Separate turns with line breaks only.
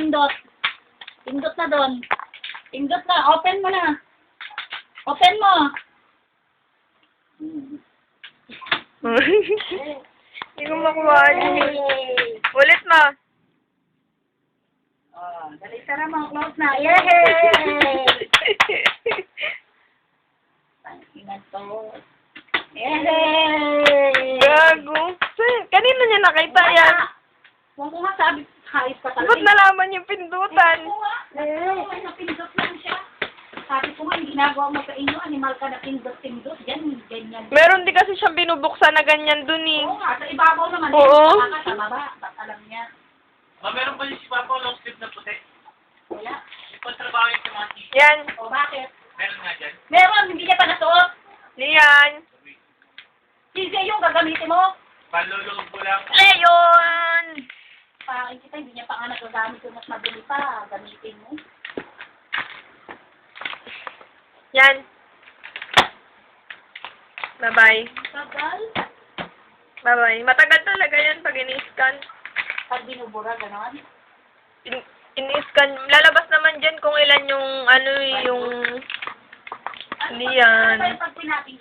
pindot. Pindot na doon. Pindot na. Open mo na. Open mo.
Hindi ko makuha. Ulit mo.
Oh, dali tara mga close na. Yay! Panginan to. Yay!
Gago. Kanino niya nakita yan?
Kung ko nga sabi, hayos ka talaga.
Ba't nalaman yung pindutan?
May napindot lang siya. Sabi ko nga, yung ginagawa mo sa inyo, animal ka na pindot-pindot. Yan, ganyan.
Meron di kasi siyang binubuksan na ganyan dun eh.
Oo nga, sa ibabaw naman.
Oo.
Sa baba, ba't alam niya?
Meron ba yung si Papa long sleeve na puti?
Wala.
Yung pagtrabaho yung sa mga t-shirt.
Yan.
O bakit?
Meron nga dyan.
Meron, hindi niya pa nasuot.
Niyan.
Sige yung gagamitin mo.
Panlulong ko lang.
Leon!
Parang kita, hindi niya pa nga nagagamit yung mas madali pa. Gamitin mo.
Yan. Bye-bye.
Tagal.
Bye-bye. Matagal talaga yan pag ini-scan.
Pag binubura, gano'n.
Ini-scan. Lalabas naman dyan kung ilan yung, ano yung... Hindi yan.
Pag pinating